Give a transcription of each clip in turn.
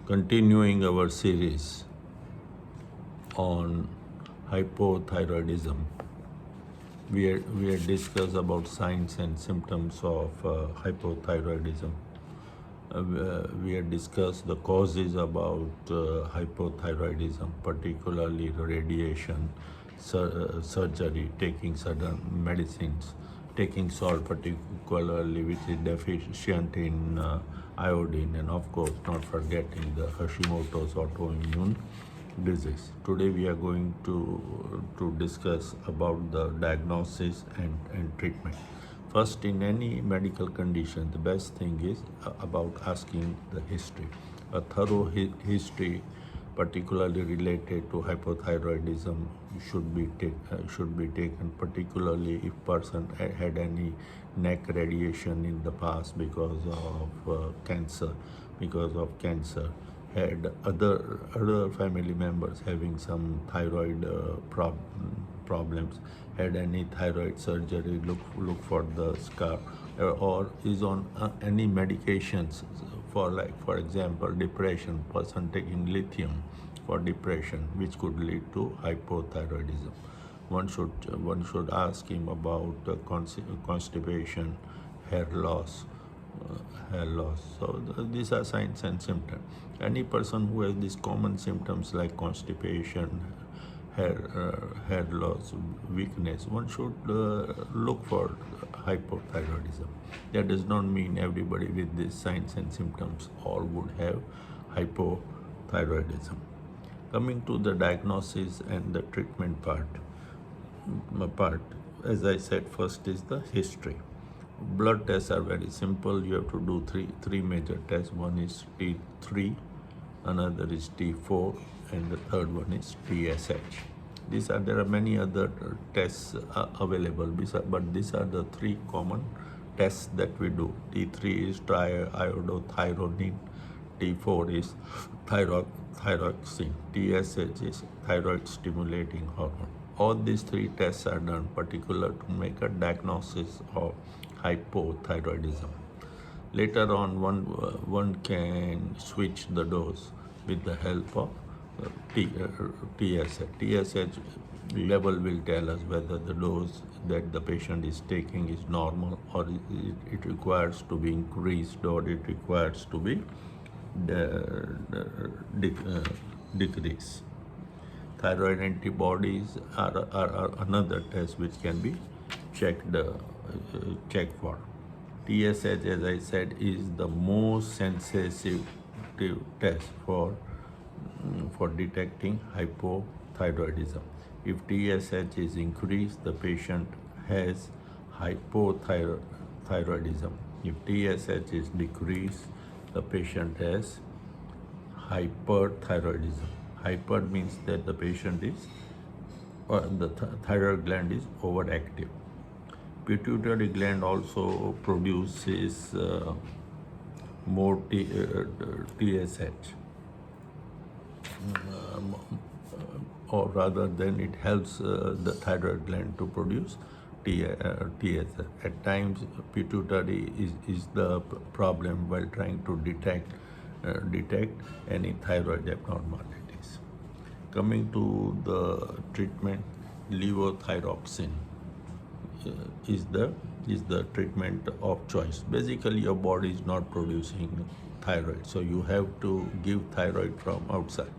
Continuing our series on hypothyroidism, we had discussed about signs and symptoms of hypothyroidism. We had discussed the causes about hypothyroidism, particularly radiation, surgery, taking certain medicines, taking salt, particularly which is deficient in iodine, and of course, not forgetting the Hashimoto's autoimmune disease. Today, we are going to discuss about the diagnosis and treatment. First, in any medical condition, the best thing is about asking the history. A thorough history, particularly related to hypothyroidism, should be taken, particularly if person had any neck radiation in the past because of cancer, had other family members having some thyroid problems, had any thyroid surgery, look for the scar, or is on any medications for example depression, person taking lithium for depression, which could lead to hypothyroidism. One should ask him about constipation, hair loss. So these are signs and symptoms. Any person who has these common symptoms like constipation, hair loss, weakness, one should look for hypothyroidism. That does not mean everybody with these signs and symptoms all would have hypothyroidism. Coming to the diagnosis and the treatment part, as I said, first is the history. Blood tests are very simple. You have to do three major tests. One is T3, another is T4, and the third one is TSH. There are many other tests available, but these are the three common tests that we do. T3 is triiodothyronine, T4 is thyroxine, TSH is thyroid stimulating hormone. All these three tests are done particular to make a diagnosis of hypothyroidism. Later on, one can switch the dose with the help of TSH. TSH level will tell us whether the dose that the patient is taking is normal, or it requires to be increased, or it requires to be decreased. Thyroid antibodies are another test which can be checked for. TSH, as I said, is the most sensitive test for detecting hypothyroidism. If TSH is increased, the patient has hypothyroidism. If TSH is decreased, the patient has hyperthyroidism. Hyper means that the patient is, or the thyroid gland is overactive. Pituitary gland also produces more TSH, or rather than it helps the thyroid gland to produce TSH. At times, pituitary is the problem while trying to detect any thyroid abnormalities. Coming to the treatment, levothyroxine is the treatment of choice. Basically, your body is not producing thyroid, so you have to give thyroid from outside.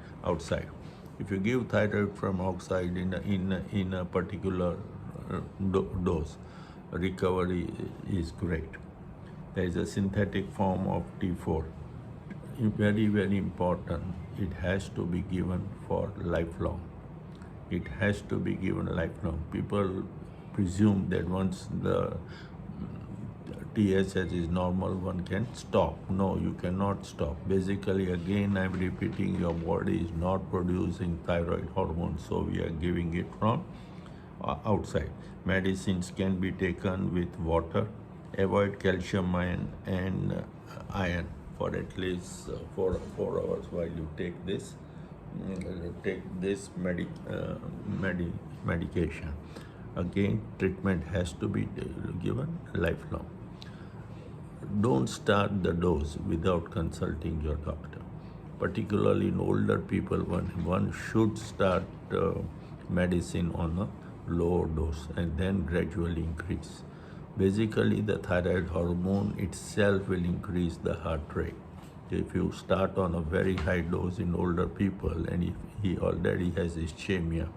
If you give thyroid from outside in a particular dose, recovery is great. There is a synthetic form of T4. Very, very important. It has to be given for lifelong. It has to be given lifelong. People presume that once the TSH is normal, one can stop. No, you cannot stop. Basically, again, I'm repeating, your body is not producing thyroid hormone, so we are giving it from outside. Medicines can be taken with water. Avoid calcium and iron for at least 4 hours while you take this medication. Again, treatment has to be given lifelong. Don't start the dose without consulting your doctor. particularly in older people, one should start medicine on a lower dose and then gradually increase. Basically, the thyroid hormone itself will increase the heart rate. If you start on a very high dose in older people and if he already has ischemia,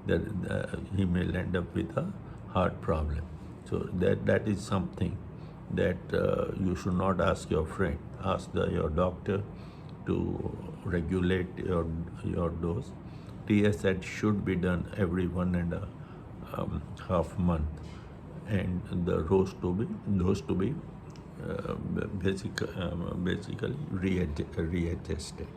then he may end up with a heart problem. So that is something that you should not ask your friend. Ask your doctor to regulate your dose. TSH should be done every 1.5 month, and the dose to be basically readjusted.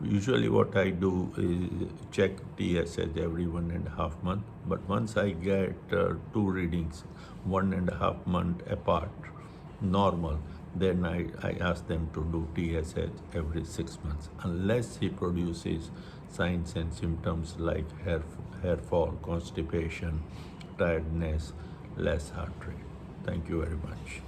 Usually what I do is check TSH every 1.5 month, but once I get two readings 1.5 month apart, normal, then I ask them to do TSH every 6 months, unless he produces signs and symptoms like hair fall, constipation, tiredness, less heart rate. Thank you very much.